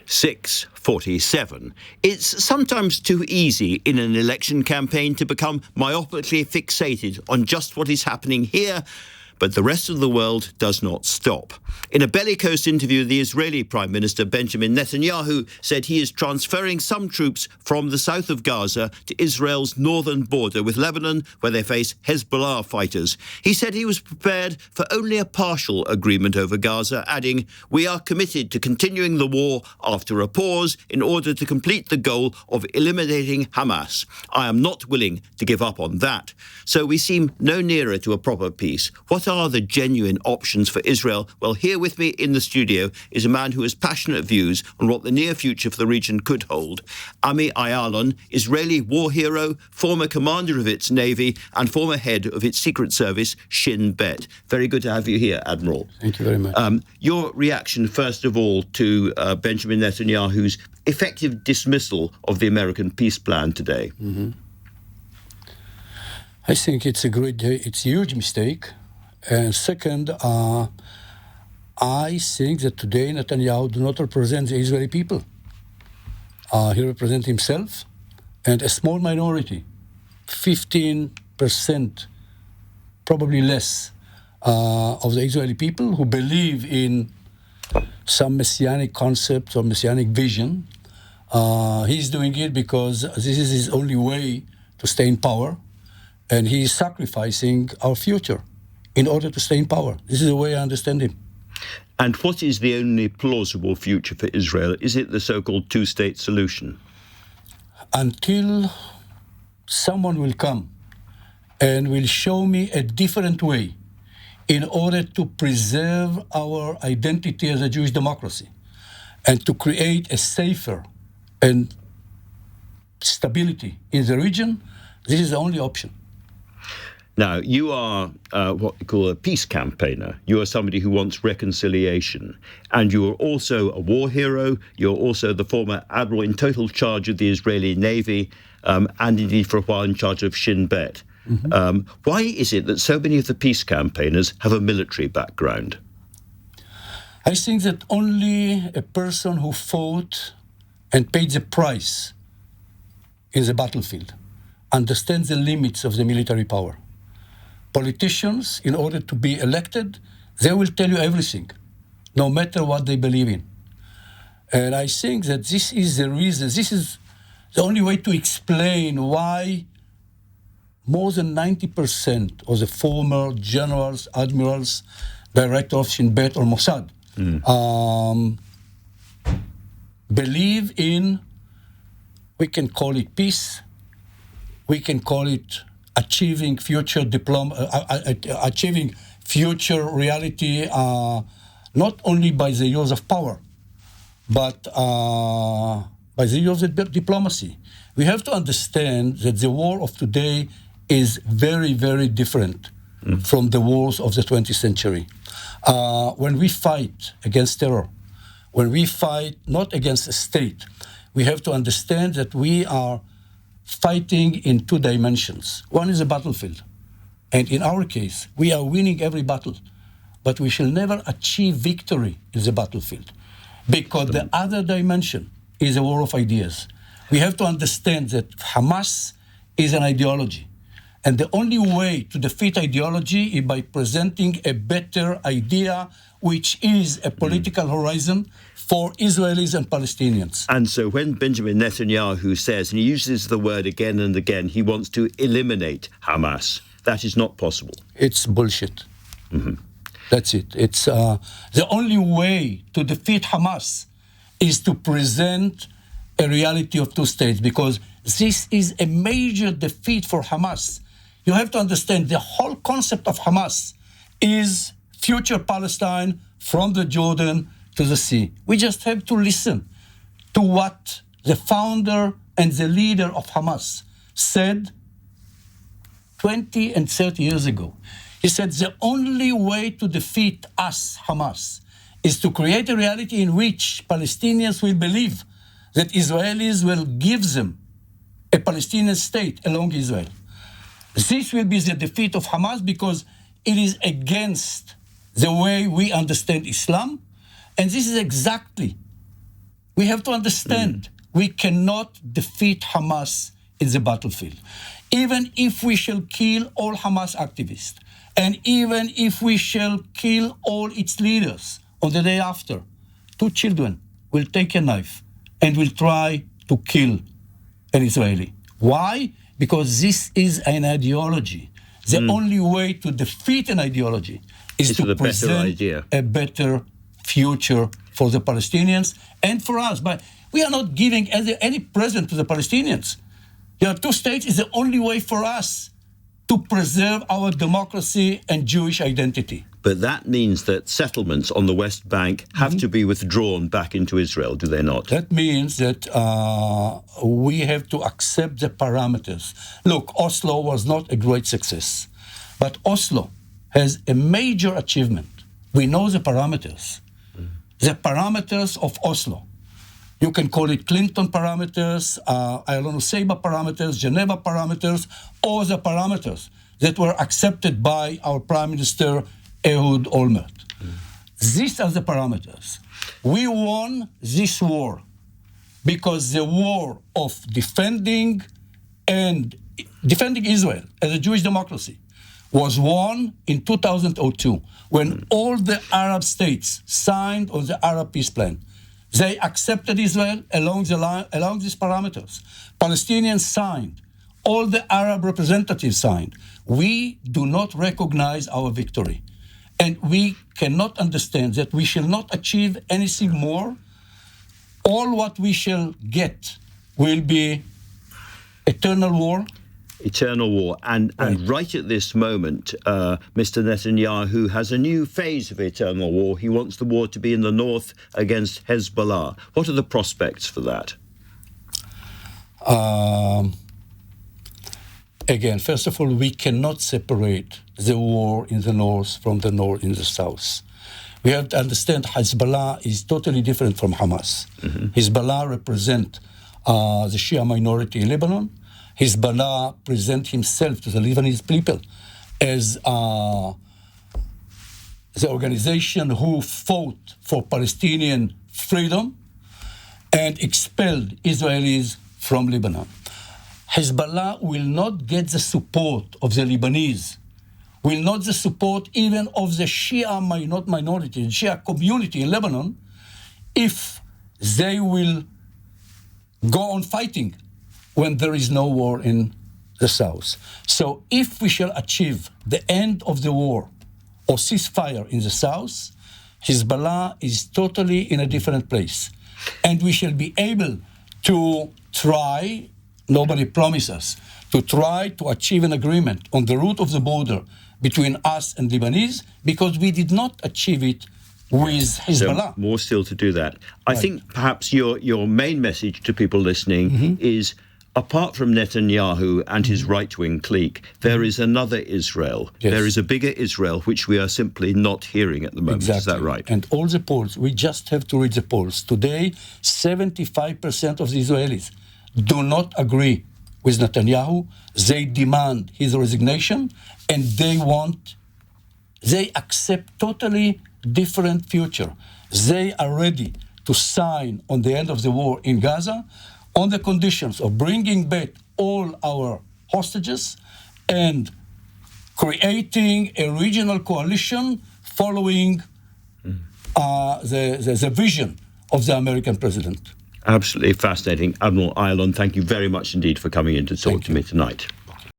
6:47. It's sometimes too easy in an election campaign to become myopically fixated on just what is happening here, but the rest of the world does not stop. In a bellicose interview, the Israeli Prime Minister Benjamin Netanyahu said he is transferring some troops from the south of Gaza to Israel's northern border with Lebanon, where they face Hezbollah fighters. He said he was prepared for only a partial agreement over Gaza, adding, "We are committed to continuing the war after a pause in order to complete the goal of eliminating Hamas. I am not willing to give up on that." So we seem no nearer to a proper peace. What are the genuine options for Israel? Well, here with me in the studio is a man who has passionate views on what the near future for the region could hold. Ami Ayalon, Israeli war hero, former commander of its navy and former head of its secret service, Shin Bet. Very good to have you here, Admiral. Thank you very much. Your reaction, first of all, to Benjamin Netanyahu's effective dismissal of the American peace plan today? Mm-hmm. I think it's a huge mistake. And second, I think that today Netanyahu does not represent the Israeli people. He represents himself and a small minority, 15%, probably less, of the Israeli people who believe in some messianic concept or messianic vision. He's doing it because this is his only way to stay in power, and he is sacrificing our future in order to stay in power. This is the way I understand him. And what is the only plausible future for Israel? Is it the so-called two-state solution? Until someone will come and will show me a different way in order to preserve our identity as a Jewish democracy and to create a safer and stability in the region, this is the only option. Now, you are what we call a peace campaigner. You are somebody who wants reconciliation. And you are also a war hero. You're also the former admiral in total charge of the Israeli Navy, and indeed for a while in charge of Shin Bet. Mm-hmm. Why is it that so many of the peace campaigners have a military background? I think that only a person who fought and paid the price in the battlefield understands the limits of the military power. Politicians, in order to be elected, they will tell you everything, no matter what they believe in. And I think that this is the reason, this is the only way to explain why more than 90% of the former generals, admirals, director of Shin Bet or Mossad believe in, we can call it peace, we can call it achieving future achieving future reality, not only by the use of power, but by the use of diplomacy. We have to understand that the war of today is very, very different from the wars of the 20th century. When we fight against terror, when we fight not against a state, we have to understand that we are fighting in two dimensions. One is a battlefield. And in our case, we are winning every battle. But we shall never achieve victory in the battlefield. Because the other dimension is a war of ideas. We have to understand that Hamas is an ideology. And the only way to defeat ideology is by presenting a better idea, which is a political horizon for Israelis and Palestinians. And so when Benjamin Netanyahu says, and he uses the word again and again, he wants to eliminate Hamas, that is not possible. It's bullshit. Mm-hmm. That's it. It's the only way to defeat Hamas is to present a reality of two states, because this is a major defeat for Hamas. You have to understand the whole concept of Hamas is future Palestine from the Jordan to the sea. We just have to listen to what the founder and the leader of Hamas said 20 and 30 years ago. He said the only way to defeat us, Hamas, is to create a reality in which Palestinians will believe that Israelis will give them a Palestinian state along Israel. This will be the defeat of Hamas because it is against the way we understand Islam. And this is exactly we have to understand we cannot defeat Hamas in the battlefield. Even if we shall kill all Hamas activists, and even if we shall kill all its leaders on the day after, 2 children will take a knife and will try to kill an Israeli. Why? Because this is an ideology. The only way to defeat an ideology is to present a better future for the Palestinians and for us. But we are not giving any present to the Palestinians. There are 2 states is the only way for us to preserve our democracy and Jewish identity. But that means that settlements on the West Bank have to be withdrawn back into Israel, do they not? That means that we have to accept the parameters. Look, Oslo was not a great success, but Oslo has a major achievement. We know the parameters. The parameters of Oslo. You can call it Clinton parameters, Ayalon parameters, Geneva parameters, or the parameters that were accepted by our Prime Minister Ehud Olmert. These are the parameters. We won this war because the war of defending Israel as a Jewish democracy was won in 2002 when all the Arab states signed on the Arab peace plan. They accepted Israel along these parameters. Palestinians signed. All the Arab representatives signed. We do not recognize our victory. And we cannot understand that we shall not achieve anything more. All what we shall get will be eternal war. Eternal war. And right at this moment, Mr. Netanyahu has a new phase of eternal war. He wants the war to be in the north against Hezbollah. What are the prospects for that? Again, first of all, we cannot separate the war in the north from the war in the south. We have to understand Hezbollah is totally different from Hamas. Hezbollah represents the Shia minority in Lebanon. Hezbollah presents himself to the Lebanese people as the organization who fought for Palestinian freedom and expelled Israelis from Lebanon. Hezbollah will not get the support of the Lebanese, will not the support even of the Shia minority, the Shia community in Lebanon, if they will go on fighting when there is no war in the south. So if we shall achieve the end of the war or ceasefire in the south, Hezbollah is totally in a different place. And we shall be able to try, nobody promised us, to try to achieve an agreement on the route of the border between us and Lebanese, because we did not achieve it with Hezbollah. So more still to do that. I think perhaps your main message to people listening is, apart from Netanyahu and his right-wing clique, there is another Israel. Yes. There is a bigger Israel, which we are simply not hearing at the moment. Exactly. Is that right? And all the polls, we just have to read the polls. Today, 75% of the Israelis do not agree with Netanyahu. They demand his resignation, and they accept totally different future. They are ready to sign on the end of the war in Gaza on the conditions of bringing back all our hostages and creating a regional coalition following the vision of the American president. Absolutely fascinating. Admiral Ayalon, thank you very much indeed for coming in to talk to me tonight.